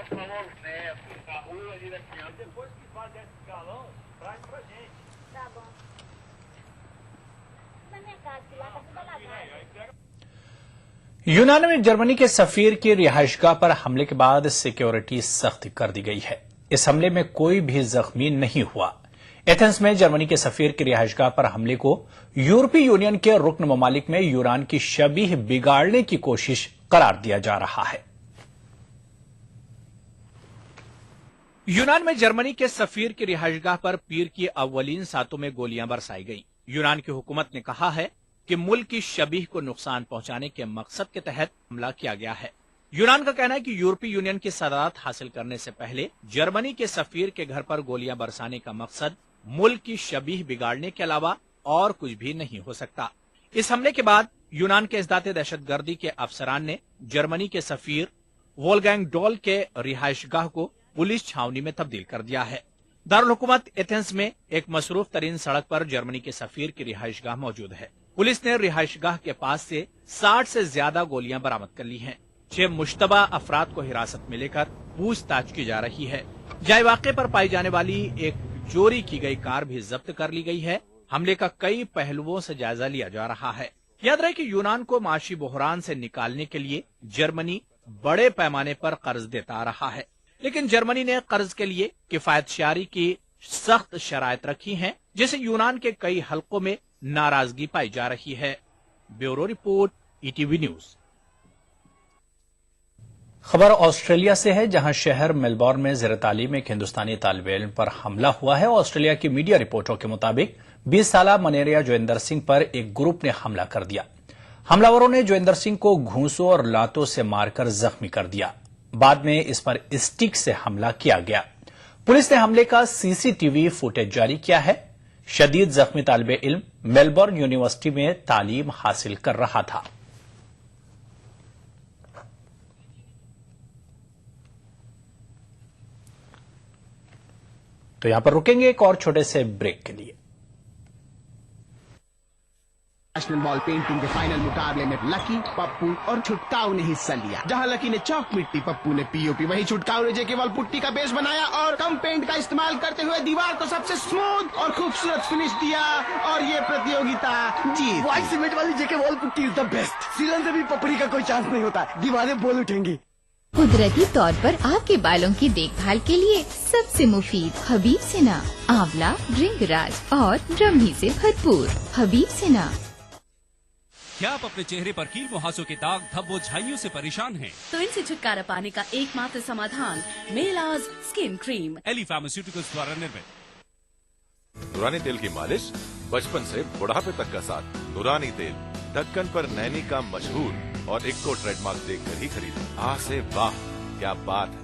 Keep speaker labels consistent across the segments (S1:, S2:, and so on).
S1: falou os netos, a rua ali da criança. Depois que faz esse galão, traz pra gente.
S2: Tá bom. Na minha casa, que lá tá tudo alagado.
S3: यूनान में Germany के सफीर की रिहाइशगाह पर हमले के बाद security सख्त कर दी गई है। इस हमले में कोई भी जख्मी नहीं हुआ। एथेंस में जर्मनी के सफीर की रिहाइशगाह पर हमले को यूरोपीय यूनियन के रुकन ममालिक में यूनान की शबीह बिगाड़ने की कोशिश करार दिया जा रहा है। यूनान में जर्मनी के सफीर की रिहाइशगाह पर पीर की अव्वलीन सातों में गोलियां बरसाई गईं। यूनान की हुकूमत ने कहा है कि मुल्क की शबीह को नुकसान पहुंचाने के मकसद के तहत हमला किया गया है। यूनान का कहना है कि यूरोपीय यूनियन की सदारत हासिल करने से पहले जर्मनी के सफीर के घर पर गोलियां बरसाने का मकसद मुल्क की शबीह बिगाड़ने के अलावा और कुछ भी नहीं हो सकता। इस हमले के बाद यूनान के इज़दाते दहशतगर्दी के अफसरान ने जर्मनी के सफीर वोल्फगैंग डॉल के रिहाइशगाह को पुलिस छावनी में तब्दील कर दिया है। दारुल हुकूमत एथेंस में एक मसरूफ तरीन सड़क पर जर्मनी के सफीर की रिहाइशगाह मौजूद है। पुलिस ने रिहाइशगाह के पास से 60 से ज्यादा गोलियां बरामद कर ली हैं। 6 मुश्तबा अफराद को हिरासत में लेकर पूछताछ की जा रही है। जाए वाक़े पर पाई जाने वाली एक चोरी की गई कार भी जब्त कर ली गई है। हमले का कई पहलुओं से जायजा लिया जा रहा है। याद रहे कि यूनान को माशी बहरान से निकालने के लिए जर्मनी बड़े पैमाने पर कर्ज देता आ रहा है, लेकिन जर्मनी ने कर्ज के लिए किफायतशारी की सख्त शराइत रखी हैं, जिसे यूनान के कई हलकों में नाराजगी पाई जा रही है। Bureau report, ETV news. खबर ऑस्ट्रेलिया से है, जहां शहर मेलबोर्न में ज़ेर तालीम एक हिंदुस्तानी तालिब इल्म पर हमला हुआ है। ऑस्ट्रेलिया की मीडिया रिपोर्टों के मुताबिक 20 साला मनेरिया जोगिंदर सिंह पर एक ग्रुप ने हमला कर दिया। हमलावरों ने जोगिंदर सिंह को घूंसों और लातों से मारकर जख्मी कर दिया। बाद में इस पर स्टिक से हमला किया गया। पुलिस ने हमले का सीसीटीवी फुटेज जारी किया है। शदीद जख्मी तालिब इल्म मेलबोर्न यूनिवर्सिटी में तालीम हासिल कर रहा था। तो यहां पर रुकेंगे एक और छोटे से ब्रेक के लिए।
S4: नेशनल बॉल पेंटिंग के फाइनल मुकाबले में लकी, पप्पू और छुटकाऊ ने हिस्सा लिया। जहां लकी ने चौक मिट्टी, पप्पू ने पीओपी, वहीं छुटकाऊ ने जेके बॉल पुट्टी का बेस बनाया और कम पेंट का इस्तेमाल करते हुए दीवार को सबसे स्मूथ और खूबसूरत फिनिश दिया और ये प्रतियोगिता जीत।
S5: व्हाइट सीमेंट वाली JK wall putty is the best. सीलन से भी पपड़ी का कोई चांस नहीं होता, दीवारें बोल उठेंगी।
S6: कुदरती तौर पर आपके बालों की देखभाल के लिए सबसे मुफीद हबीब सेना, आंवला, भृंगराज और ब्रह्मी से भरपूर हबीब सेना।
S7: क्या आप अपने चेहरे पर कील मुहासों के दाग, धब्बों, झाइयों से परेशान हैं?
S8: तो इनसे छुटकारा पाने का एकमात्र समाधान मेलाज स्किन क्रीम,
S7: एली फार्मास्यूटिकल्स द्वारा निर्मित।
S9: नूरानी तेल की मालिश बचपन से बुढ़ापे तक का साथ। नूरानी तेल ढक्कन पर नैनी का मशहूर और इक्को ट्रेडमार्क देखकर ही खरीदें। आह से वाह, क्या बात है।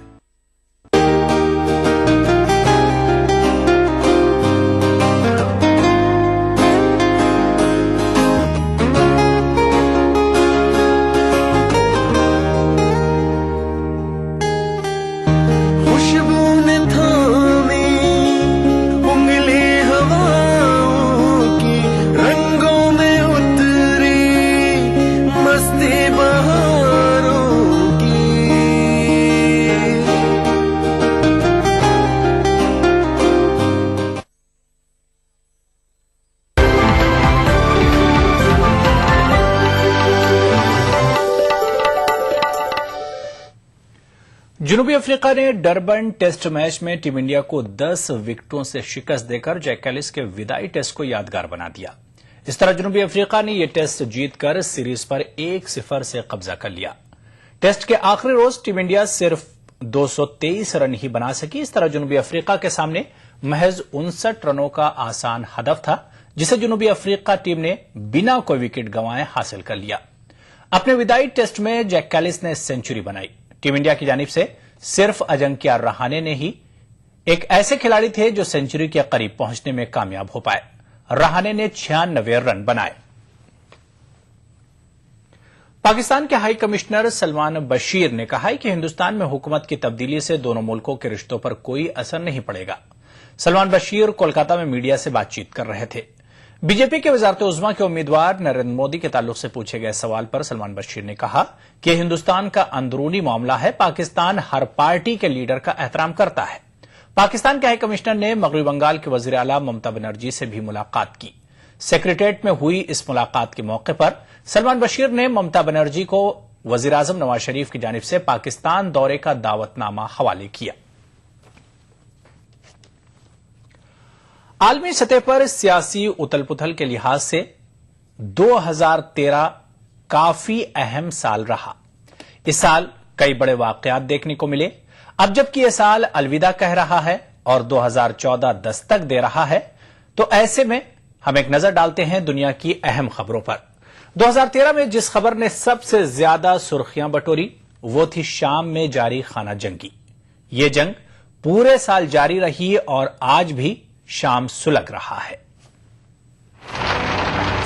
S3: जनूबी अफ्रीका ने डरबन टेस्ट मैच में टीम इंडिया को 10 विकेटों से शिकस्त देकर जैक कैलिस के विदाई टेस्ट को यादगार बना दिया। इस तरह जनूबी अफ्रीका ने यह टेस्ट जीतकर सीरीज पर 1-0 से कब्जा कर लिया। टेस्ट के आखिरी रोज टीम इंडिया सिर्फ 223 रन ही बना सकी। इस तरह जनूबी अफ्रीका के सामने महज 59 रनों का आसान हदफ था, जिसे जनूबी अफ्रीका टीम ने बिना कोई विकेट गंवाए हासिल कर लिया। अपने विदाई टेस्ट में जैक कैलिस ने सेंचुरी बनाई। टीम इंडिया की जानिब से सिर्फ अजिंक्य रहाणे ने ही एक ऐसे खिलाड़ी थे जो सेंचुरी के करीब पहुंचने में कामयाब हो पाए। रहाणे ने 96 रन बनाए। पाकिस्तान के हाई कमिश्नर सलमान बशीर ने कहा है कि हिंदुस्तान में हुकूमत की तब्दीली से दोनों मुल्कों के रिश्तों पर कोई असर नहीं पड़ेगा। सलमान बशीर कोलकाता में मीडिया से बातचीत कर रहे थे। बीजेपी के वज़ारत उज़्मा के उम्मीदवार नरेंद्र मोदी के ताल्लुक से पूछे गए सवाल पर सलमान बशीर ने कहा कि हिंदुस्तान का अंदरूनी मामला है, पाकिस्तान हर पार्टी के लीडर का एहतराम करता है। पाकिस्तान के हाई कमिश्नर ने मगरबी बंगाल के वज़ीर आला ममता बनर्जी से भी मुलाकात की। सेक्रेटेरिएट में हुई इस मुलाकात के मौके पर सलमान बशीर ने ममता बनर्जी को वज़ीर आज़म नवाज शरीफ की जानिब से पाकिस्तान दौरे का दावतनामा हवाले किया। आलमी सतह पर सियासी उथल पुथल के लिहाज से 2013 काफी अहम साल रहा। इस साल कई बड़े वाकयात देखने को मिले। अब जबकि यह साल अलविदा कह रहा है और 2014 दस्तक दे रहा है, तो ऐसे में हम एक नजर डालते हैं दुनिया की अहम खबरों पर। 2013 में जिस खबर ने सबसे ज्यादा सुर्खियां बटोरी वो थी शाम में जारी खाना जंगी। ये जंग पूरे साल जारी रही और आज भी शाम सुलग रहा है।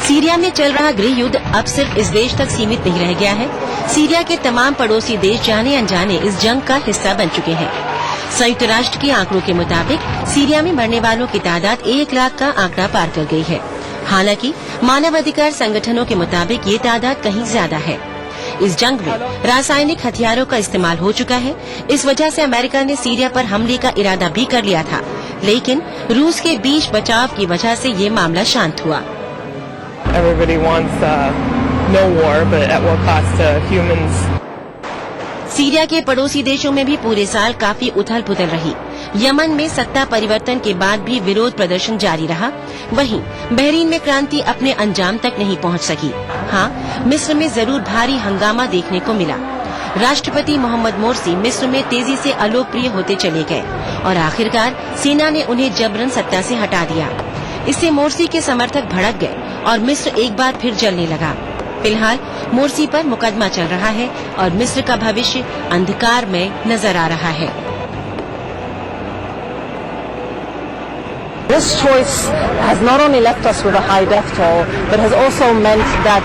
S10: सीरिया में चल रहा गृह युद्ध अब सिर्फ इस देश तक सीमित नहीं रह गया है। सीरिया के तमाम पड़ोसी देश जाने अनजाने इस जंग का हिस्सा बन चुके हैं। संयुक्त राष्ट्र के आंकड़ों के मुताबिक सीरिया में मरने वालों की तादाद 1 लाख का आंकड़ा पार कर गई है। हालांकि मानवाधिकार संगठनों के मुताबिक ये तादाद कहीं ज्यादा है। इस जंग में रासायनिक हथियारों का इस्तेमाल हो चुका है। इस वजह से अमेरिका ने सीरिया पर हमले का इरादा भी कर लिया था, लेकिन रूस के बीच बचाव की वजह से ये मामला शांत हुआ। सीरिया के पड़ोसी देशों में भी पूरे साल काफी उथल पुथल रही। यमन में सत्ता परिवर्तन के बाद भी विरोध प्रदर्शन जारी रहा। वहीं बहरीन में क्रांति अपने अंजाम तक नहीं पहुंच सकी। हाँ, मिस्र में जरूर भारी हंगामा देखने को मिला। राष्ट्रपति मोहम्मद मोर्सी मिस्र में तेजी से अलोकप्रिय होते चले गए और आखिरकार सेना ने उन्हें जबरन सत्ता से हटा दिया। इससे मोर्सी के समर्थक भड़क गए और मिस्र एक बार फिर जलने लगा। फिलहाल मोर्सी पर मुकदमा चल रहा है और मिस्र का भविष्य अंधकार में नजर आ रहा है।
S11: This choice has not only left us with a high death toll, but has also meant that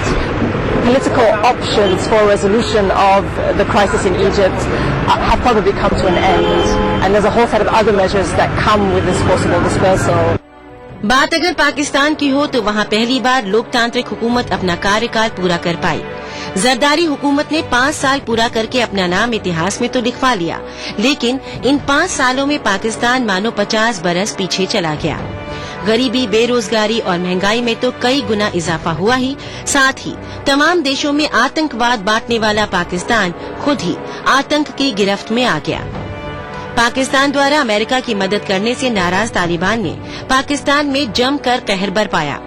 S11: political options for resolution of the crisis in Egypt have probably come to an end, and there's a whole set of other measures that come with this forcible dispersal.
S10: बात अगर पाकिस्तान की हो तो वहाँ पहली बार लोकतांत्रिक हुकूमत अपना कार्यकाल पूरा कर पाई। जरदारी हुकूमत ने 5 साल पूरा करके अपना नाम इतिहास में तो लिखवा लिया, लेकिन इन 5 सालों में पाकिस्तान मानो 50 बरस पीछे चला गया। गरीबी, बेरोजगारी और महंगाई में तो कई गुना इजाफा हुआ ही, साथ ही तमाम देशों में आतंकवाद बांटने वाला पाकिस्तान खुद ही आतंक की गिरफ्त में आ गया। पाकिस्तान द्वारा अमेरिका की मदद करने से नाराज तालिबान ने पाकिस्तान में जमकर कहर बरपाया।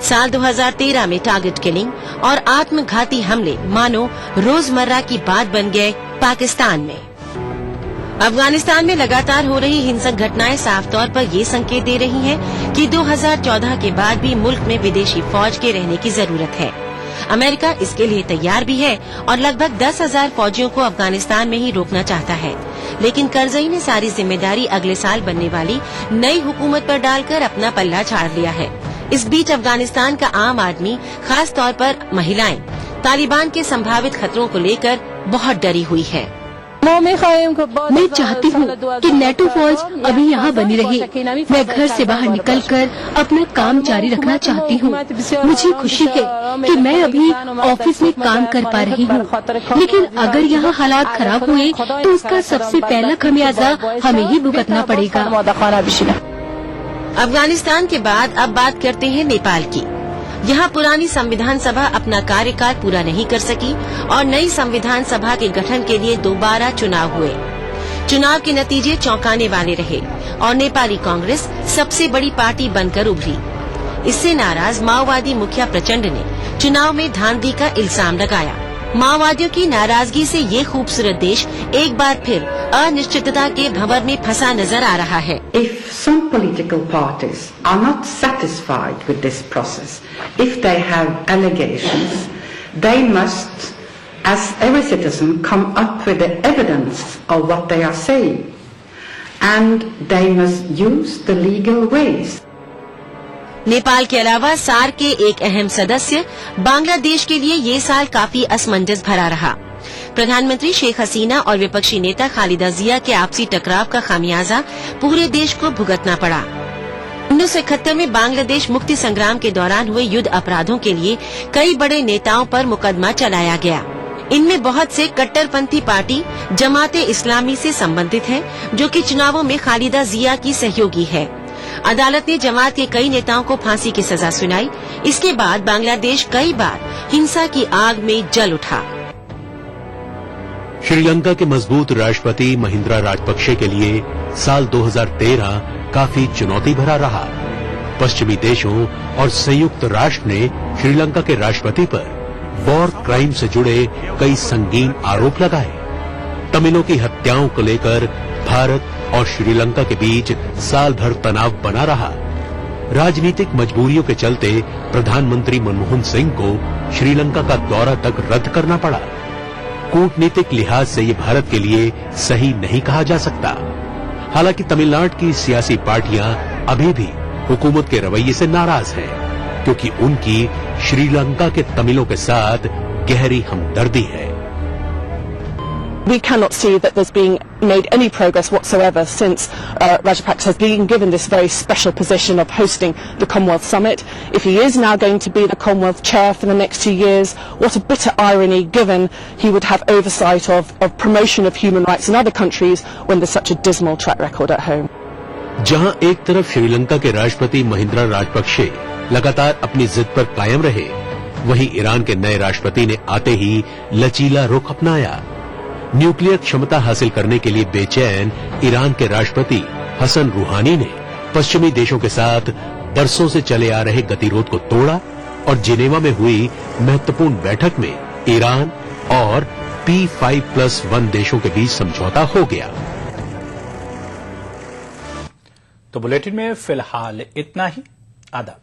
S10: साल 2013 में टारगेट किलिंग और आत्मघाती हमले मानो रोजमर्रा की बात बन गए पाकिस्तान में। अफगानिस्तान में लगातार हो रही हिंसक घटनाएं साफ तौर पर ये संकेत दे रही हैं कि 2014 के बाद भी मुल्क में विदेशी फौज के रहने की जरूरत है। अमेरिका इसके लिए तैयार भी है और लगभग 10,000 फौजियों को अफगानिस्तान में ही रोकना चाहता है, लेकिन करजई ने सारी जिम्मेदारी अगले साल बनने वाली नई हुकूमत पर डालकर अपना पल्ला झाड़ लिया है। इस बीच अफगानिस्तान का आम आदमी, खास तौर पर महिलाएं, तालिबान के संभावित खतरों को लेकर बहुत डरी हुई है।
S12: मैं चाहती हूँ कि नेटो फौज अभी यहाँ बनी रहे। मैं घर से बाहर निकलकर अपना काम जारी रखना चाहती हूँ। मुझे खुशी है कि मैं अभी ऑफिस में काम कर पा रही हूँ, लेकिन अगर यहाँ हालात खराब हुए तो उसका सबसे पहला खमियाजा हमें ही भुगतना पड़ेगा।
S10: अफगानिस्तान के बाद अब बात करते हैं नेपाल की। यहाँ पुरानी संविधान सभा अपना कार्यकाल पूरा नहीं कर सकी और नई संविधान सभा के गठन के लिए दोबारा चुनाव हुए। चुनाव के नतीजे चौंकाने वाले रहे और नेपाली कांग्रेस सबसे बड़ी पार्टी बनकर उभरी। इससे नाराज माओवादी मुखिया प्रचंड ने चुनाव में धांधली का इल्जाम लगाया। माओवादियों की नाराजगी से ये खूबसूरत देश एक बार फिर अनिश्चितता के भंवर में फंसा नजर आ रहा है।
S13: If some political parties are not satisfied with this process, if they have allegations, they must, as every citizen, come up with the evidence of what they are saying, and they must use the legal ways.
S10: Nepal के अलावा SAARC के एक अहम सदस्य बांग्लादेश के लिए ये साल काफी असमंजस भरा रहा। प्रधानमंत्री शेख हसीना और विपक्षी नेता खालिदा जिया के आपसी टकराव का खामियाजा पूरे देश को भुगतना पड़ा। 1971 में बांग्लादेश मुक्ति संग्राम के दौरान हुए युद्ध अपराधों के लिए कई बड़े नेताओं पर मुकदमा चलाया गया। इनमें बहुत से कट्टरपंथी पार्टी जमाते इस्लामी से संबंधित है, जो कि चुनावों में खालिदा जिया की सहयोगी है। अदालत ने जमात के कई नेताओं को फांसी की सजा सुनाई। इसके बाद बांग्लादेश कई बार हिंसा की आग में जल उठा।
S14: श्रीलंका के मजबूत राष्ट्रपति महिंद्रा राजपक्षे के लिए साल 2013 काफी चुनौती भरा रहा। पश्चिमी देशों और संयुक्त राष्ट्र ने श्रीलंका के राष्ट्रपति पर वॉर क्राइम से जुड़े कई संगीन आरोप लगाए। तमिलों की हत्याओं को लेकर भारत और श्रीलंका के बीच साल भर तनाव बना रहा। राजनीतिक मजबूरियों के चलते प्रधानमंत्री मनमोहन सिंह को श्रीलंका का दौरा तक रद्द करना पड़ा। कूटनीतिक लिहाज से ये भारत के लिए सही नहीं कहा जा सकता। हालांकि तमिलनाडु की सियासी पार्टियां अभी भी हुकूमत के रवैये से नाराज हैं, क्योंकि उनकी श्रीलंका के तमिलों के साथ गहरी हमदर्दी है।
S11: We cannot see that there's been made any progress whatsoever since Rajapaksa has been given this very special position of hosting the Commonwealth Summit. If he is now going to be the Commonwealth Chair for the next 2 years, what a bitter irony given he would have oversight of promotion of human rights in other countries when there's such a dismal track record at home.
S14: जहां एक तरफ श्रीलंका के राष्ट्रपति महिंद्रा राजपक्षे लगातार अपनी जिद पर कायम रहे, वहीं ईरान के नए राष्ट्रपति ने आते ही लचीला रुख अपनाया। न्यूक्लियर क्षमता हासिल करने के लिए बेचैन ईरान के राष्ट्रपति हसन रूहानी ने पश्चिमी देशों के साथ बरसों से चले आ रहे गतिरोध को तोड़ा और जिनेवा में हुई महत्वपूर्ण बैठक में ईरान और P5+1 देशों के बीच समझौता हो गया।
S3: तो बुलेटिन में फिलहाल इतना ही। आदाब।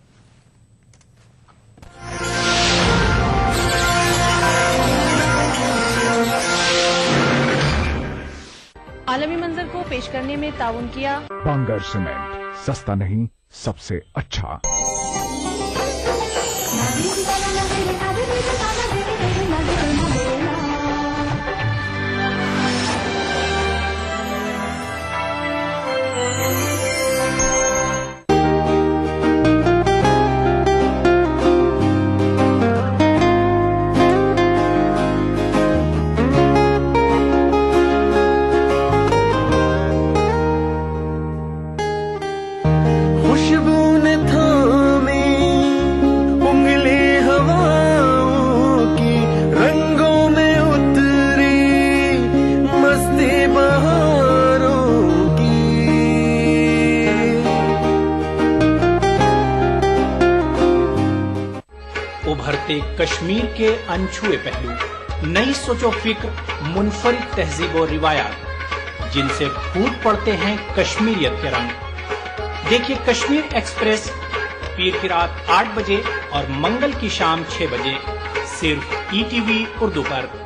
S15: आलमी मंजर को पेश करने में ताउन किया
S16: बांगर सीमेंट, सस्ता नहीं सबसे अच्छा।
S3: उभरते कश्मीर के अनछुए पहलू, नई सोचो फिक्र, मुनफरिद तहजीब और रिवायात जिनसे फूट पड़ते हैं कश्मीरियत के रंग। देखिए कश्मीर एक्सप्रेस पीर की रात 8 बजे और मंगल की शाम 6 बजे सिर्फ ईटीवी उर्दू पर।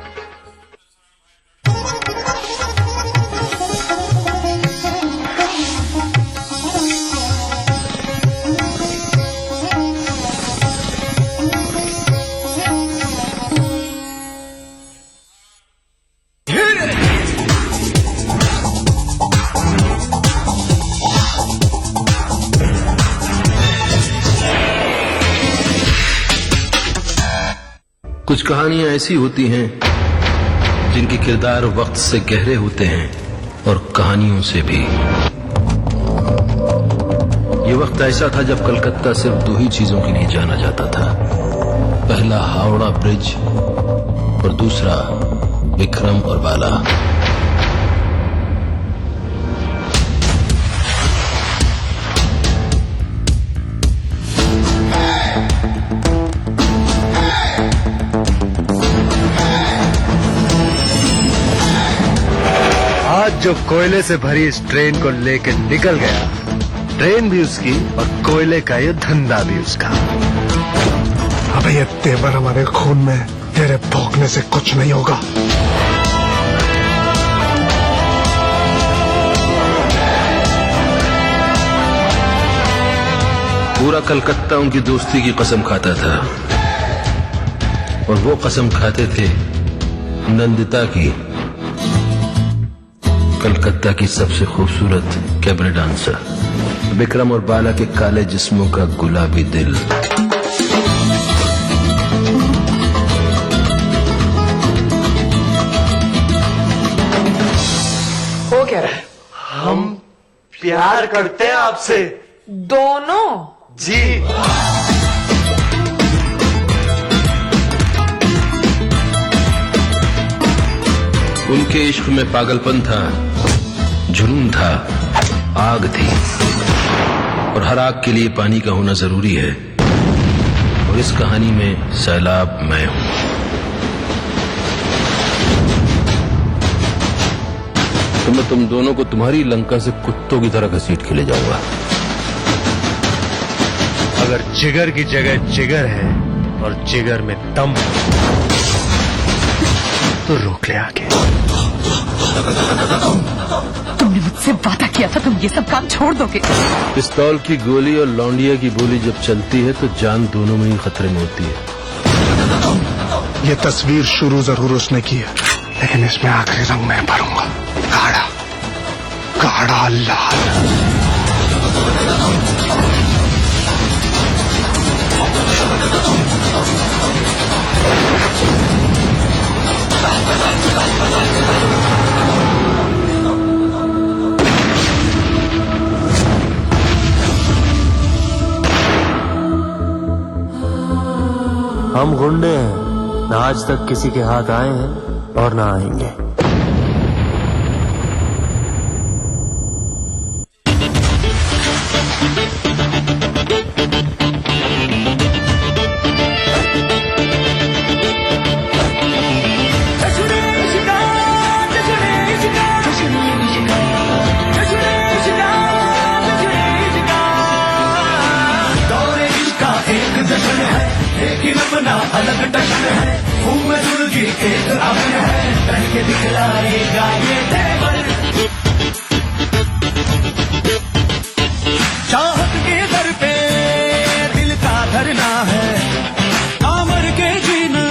S17: कुछ कहानियां ऐसी होती हैं जिनके किरदार वक्त से गहरे होते हैं और कहानियों से भी। ये वक्त ऐसा था जब कलकत्ता सिर्फ 2 ही चीजों के लिए जाना जाता था, पहला हावड़ा ब्रिज और दूसरा विक्रम और बाला।
S18: आज जो कोयले से भरी इस ट्रेन को लेकर निकल गया, ट्रेन भी उसकी और कोयले का ये धंधा भी उसका।
S19: अबे ये तेवर हमारे खून में, तेरे भौंकने से कुछ नहीं होगा।
S17: पूरा कलकत्ता उनकी दोस्ती की कसम खाता था और वो कसम खाते थे नंदिता की, कलकत्ता की सबसे खूबसूरत कैबरे डांसर विक्रम और बाला के काले जिस्मों का गुलाबी दिल।
S5: वो कह रहा है हम प्यार करते हैं आपसे।
S15: दोनों?
S5: जी।
S17: उनके इश्क में पागलपन था, जुनून था, आग थी, और हर आग के लिए पानी का होना जरूरी है। और इस कहानी में सैलाब मैं हूं। तो मैं तुम दोनों को तुम्हारी लंका से कुत्तों की तरह घसीट के ले जाऊंगा।
S18: अगर जिगर की जगह जिगर है और जिगर में दम तो रोक ले आगे।
S15: तुमने मुझसे वादा किया था तुम ये सब काम छोड़ दोगे।
S17: पिस्तौल की गोली और लौंडिया की बोली जब चलती है तो जान दोनों में ही खतरे में होती है।
S19: ये तस्वीर शुरू जरूर उसने की है, लेकिन इसमें आखिरी रंग मैं भरूंगा। गाढ़ा गाढ़ा लाल।
S20: हम गुंडे हैं, ना आज तक किसी के हाथ आए हैं और ना आएंगे।
S21: लेकिन अपना अलग टशन है, मुंह में दुर्गी एक अमन है, तन के दिखलाएगा ये तेवर। चाहत के दर पे दिल का धरना है, अमर के जीना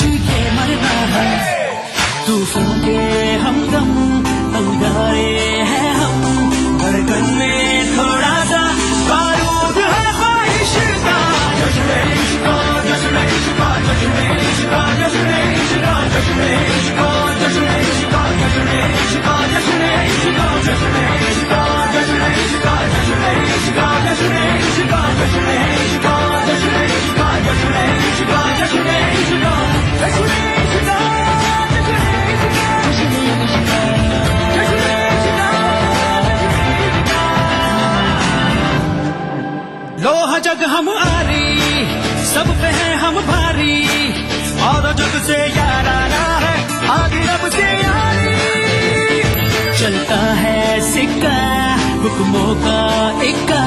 S21: जी के मरना है। तूफान के हमदम अंगारे हैं हम, धड़कन में थोड़ा सा बारूद है ख्वाहिश का। लोहा जग हम आरी, सब पे हैं हम भारी, और जग से याराना है आगे रब से यारी। चलता है सिक्का हुक्मों का इक्का,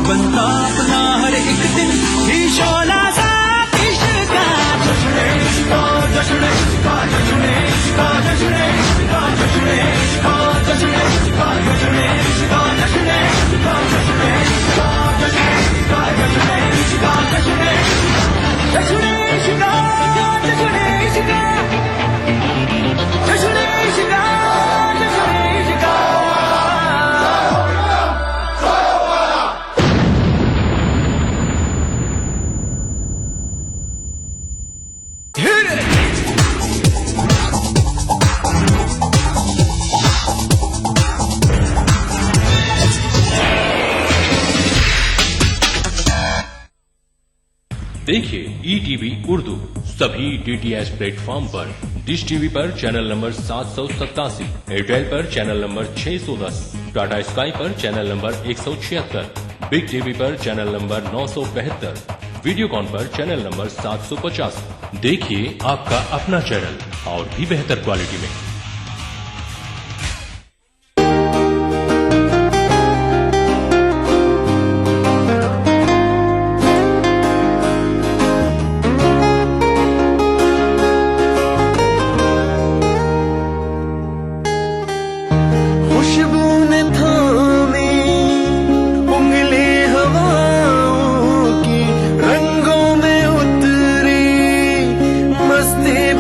S21: बनता अपना हर एक दिन ही शोला सा इश्क़ का। जश्न इश्क़ का, जश्न इश्क़ का, जश्न इश्क़ का, जश्न इश्क़ का, जश्न इश्क़ का, जश्न इश्क़ का, जश्न इश्क़ का, जश्न इश्क़ का, जश्न इश्क़ का, जश्न इश्क़ का, जश्न इश्क़ का, जश्न इश्क़ का,
S14: देखिए ETV उर्दू सभी DTH प्लेटफॉर्म पर, डिश टीवी पर चैनल नंबर 787, एयरटेल पर चैनल नंबर 610, टाटा स्काई पर चैनल नंबर 176, बिग टीवी पर चैनल नंबर 972, वीडियोकॉन पर चैनल नंबर 750। देखिए आपका अपना चैनल और भी बेहतर क्वालिटी में।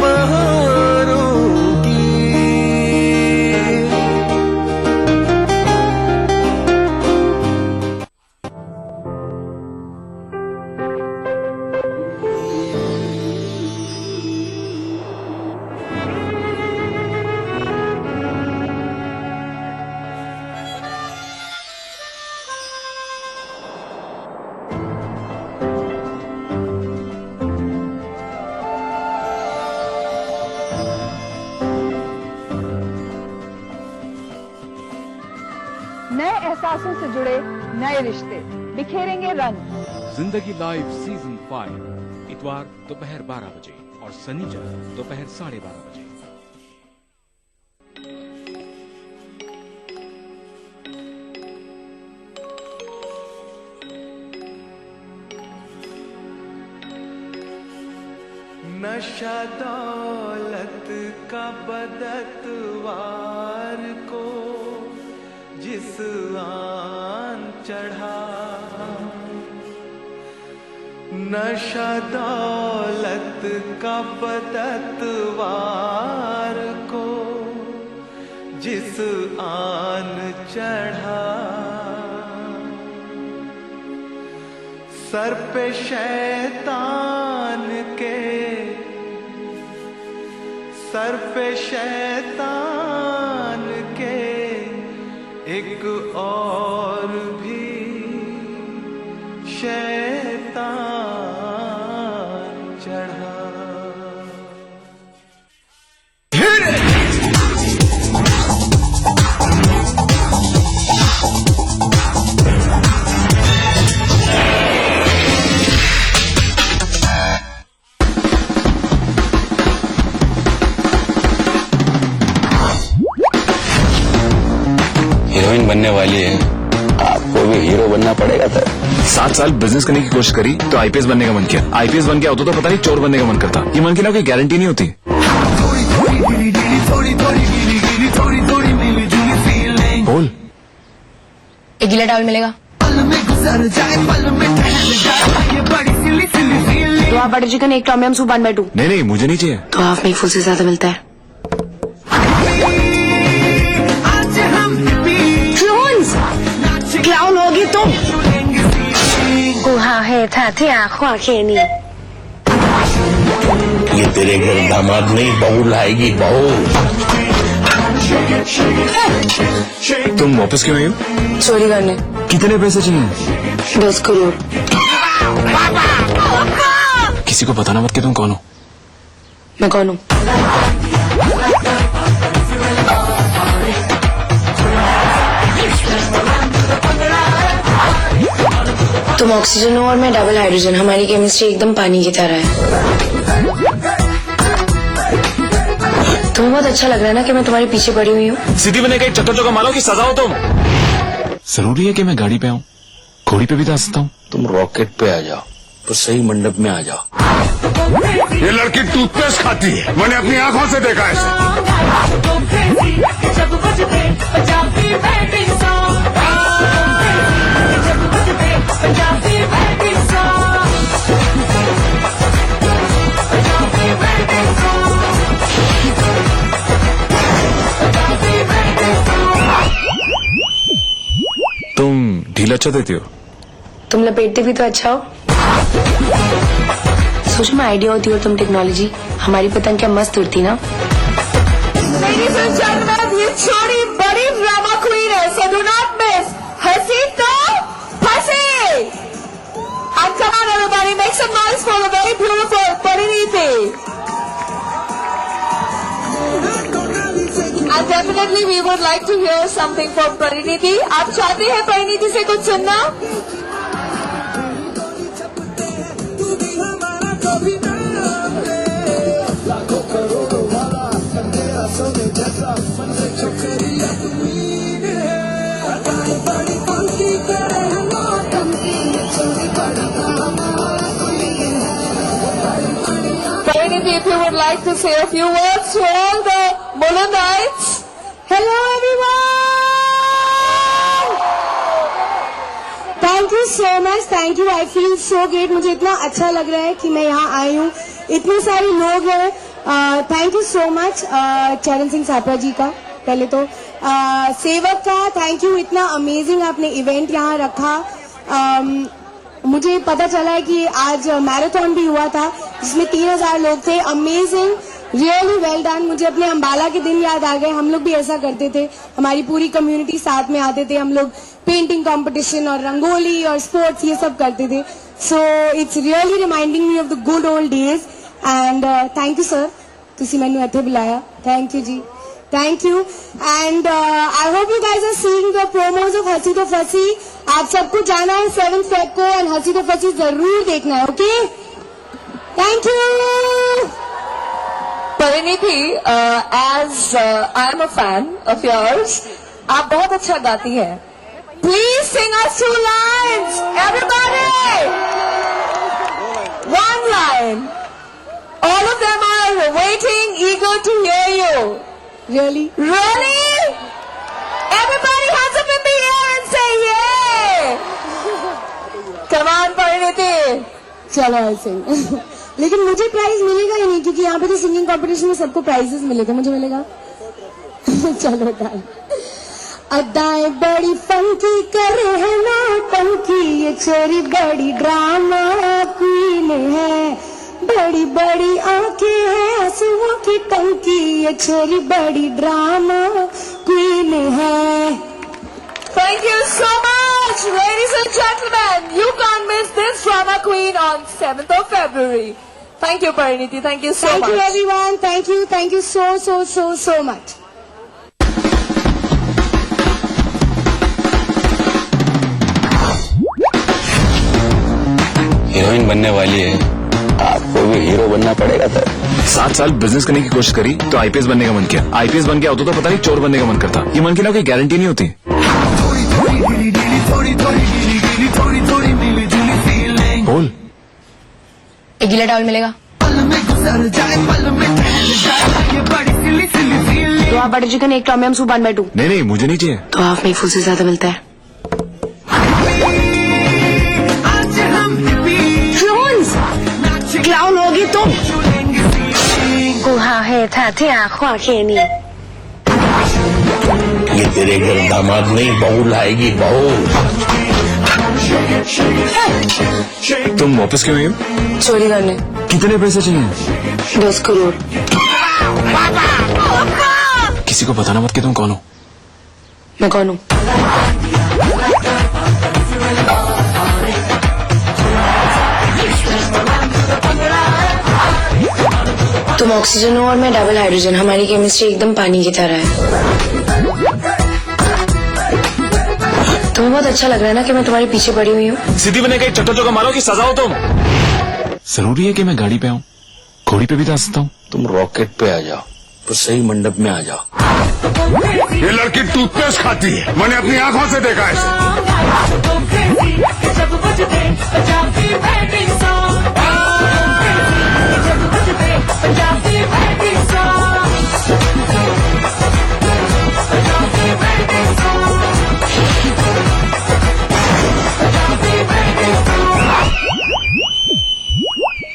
S21: बहारों की
S11: नए एहसासों से जुड़े नए रिश्ते बिखेरेंगे रंग।
S16: जिंदगी लाइव सीजन 5 इतवार दोपहर 12 बजे और शनिवार दोपहर 12:30 बजे।
S21: नशा दौलत का बदतवार को जिस आन चढ़ा, नशा दौलत का बदतवार को जिस आन चढ़ा, सर पे शैतान के, सर पे शैतान के एक और भी शैतान चढ़ा।
S17: हीरोइन बनने वाली है, आपको भी हीरो बनना पड़ेगा। तो
S18: 7 साल बिजनेस करने की कोशिश करी तो आईपीएस बनने का मन किया। आईपीएस बन गया होता तो पता नहीं चोर बनने का मन करता। ये मन की ना कोई गारंटी नहीं होती। बोल।
S12: एक गिला टावल मिलेगा? दो हाफ बटर चिकन, एक टॉम यम सूप 1/2।
S18: नहीं मुझे नहीं चाहिए।
S12: तो हाफ में फुल से ज्यादा मिलता है। क्लाउन होगी तुम। गुहा है था ख्वा खेनी।
S17: ये तेरे घर दामाद नहीं बहू लाएगी बहू।
S18: तुम वापस क्यों आई हो?
S12: चोरी करने।
S18: कितने पैसे चाहिए?
S12: 10 करोड़।
S18: किसी को बताना मत कि तुम कौन हो।
S12: मैं कौन हूँ? तुम ऑक्सीजन हो और मैं डबल हाइड्रोजन। हमारी केमिस्ट्री एकदम पानी की तरह है। तुम्हें बहुत अच्छा लग रहा है ना कि मैं तुम्हारे पीछे पड़ी हुई हूँ।
S18: सीधी बने का एक चक्कर चौका मारो कि सजा हो तुम। जरूरी है कि मैं गाड़ी पे आऊँ? घोड़ी पे भी तो आ सकता हूँ।
S17: तुम रॉकेट पे आ जाओ तो सही मंडप में आ जाओ।
S19: ये लड़की टूथपेस्ट खाती है, मैंने अपनी आंखों से देखा है।
S18: तुम ढीला अच्छा देती हो।
S12: तुम लपेटते भी तो अच्छा हो। सोच में आइडिया होती हो तुम टेक्नोलॉजी। हमारी पतंग क्या मस्त उड़ती ना। ये छोटी बड़ी ड्रामा क्वीन है, so do not miss. हंसी तो फंसी। And come on everybody, make some noise for the very beautiful Pariniti. And definitely we would like to hear something from Pariniti. आप चाहते हैं Pariniti से कुछ सुनना? Pariniti, if you would like to say a few words to all the Mulundites. Hello everyone! Thank you so much. Thank you. I feel so great. मुझे इतना अच्छा लग रहा है कि मैं यहाँ आई हूँ। इतने सारे लोग हैं। थैंक यू सो मच चरण सिंह सापरा जी का। पहले तो सेवक का थैंक यू। इतना अमेजिंग आपने इवेंट यहाँ रखा। मुझे पता चला है कि आज मैराथन भी हुआ था जिसमें 3000 लोग थे। Amazing, really well done. मुझे अपने अम्बाला के दिन याद आ गए। हम लोग भी ऐसा करते थे, हमारी पूरी कम्युनिटी साथ में आते थे। हम लोग पेंटिंग कंपटीशन और रंगोली और स्पोर्ट्स ये सब करते थे। So it's really reminding me of the good old days. And thank you sir, तुसी मैनू इत्थे बुलाया। थैंक यू जी।
S1: Thank you. And I hope you guys are seeing the promos of हंसी तो फंसी. आप सबको जाना है 7 Feb को और हंसी तो फंसी जरूर देखना है, okay? Thank you.
S22: Parineeti, as I'm a fan of yours, आप बहुत अच्छा गाती हैं. Please sing us 2 lines, everybody. 1 line. All of them are waiting, eager to hear you.
S1: Really?
S22: Really? Everybody hands up in the air and say yeah! Come on, Pariniti.
S1: चलो ऐसे लेकिन मुझे prize मिलेगा ही नहीं क्योंकि यहाँ पे तो सिंगिंग कंपटीशन में सबको प्राइजेस मिले थे, मुझे मिलेगा? चलो डन. अदाएं बड़ी फंकी करे है नौटंकी, ये छोरी बड़ी ड्रामा क्वीन है. बड़ी बड़ी आंखें हैं आंसुओं की टंकी, ये छोरी बड़ी ड्रामा क्वीन है.
S22: Thank you so much, ladies and gentlemen. You can't miss this drama queen on 7th of February. Thank you, Pariniti. Thank you so much.
S1: Thank you, everyone. Thank you so much.
S23: Heroine बनने वाली है, आपको भी hero बनना पड़ेगा. तो
S24: 7 साल business करने की कोशिश करी तो आईपीएस बनने का मन किया. आईपीएस बन गया तो पता नहीं चोर बनने का मन करता. ये मन की ना कोई गारंटी नहीं होती. बोल.
S12: एक गिला टावल मिलेगा? तो आप बटर चिकन, एक टॉम यम सूप 1/2.
S24: नहीं मुझे नहीं चाहिए.
S12: तो हाफ में फुल से ज्यादा मिलता है. क्लाउन होगी तुम. गुहा है था ख्वा खेनी.
S23: ये तेरे घर दामाद नहीं, बहू लाएगी बहू.
S24: तुम वापस क्यों आई हो?
S12: चोरी करने.
S24: कितने पैसे चाहिए?
S12: 10 करोड़.
S24: किसी को बताना मत कि तुम कौन हो.
S12: मैं कौन हूँ? तुम ऑक्सीजन हो और मैं डबल हाइड्रोजन. हमारी केमिस्ट्री एकदम पानी की तरह है. तुम्हें बहुत अच्छा लग रहा है ना कि मैं तुम्हारे पीछे पड़ी हुई हूँ.
S24: सीधी बने गई चक्कर चौका मारो कि सजा हो तुम. जरूरी है कि मैं गाड़ी पे आऊँ? घोड़ी पे भी तो आ सकता हूँ.
S23: तुम रॉकेट पे आ जाओ तो सही मंडप में आ जाओ.
S19: ये लड़की टूथपेस्ट खाती है, मैंने अपनी आंखों से देखा है.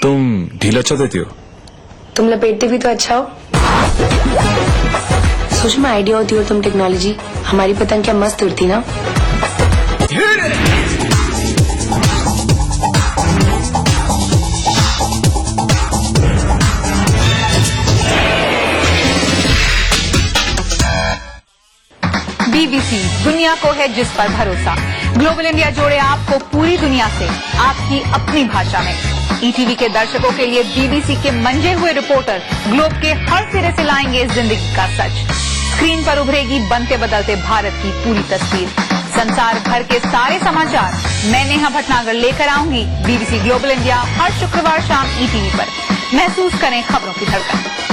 S24: तुम ढील अच्छा देती हो.
S12: तुम लपेटते भी तो अच्छा हो. सोच में आइडिया होती हो तुम टेक्नोलॉजी. हमारी पतंग क्या मस्त उड़ती ना.
S25: BBC दुनिया को है जिस पर भरोसा. ग्लोबल इंडिया जोड़े आपको पूरी दुनिया से आपकी अपनी भाषा में. ETV के दर्शकों के लिए BBC के मंजे हुए रिपोर्टर ग्लोब के हर सिरे से लाएंगे जिंदगी का सच. स्क्रीन पर उभरेगी बनते बदलते भारत की पूरी तस्वीर. संसार भर के सारे समाचार मैं नेहा भटनागर लेकर आऊंगी BBC ग्लोबल इंडिया हर शुक्रवार शाम ETV पर. महसूस करें खबरों की धड़कन.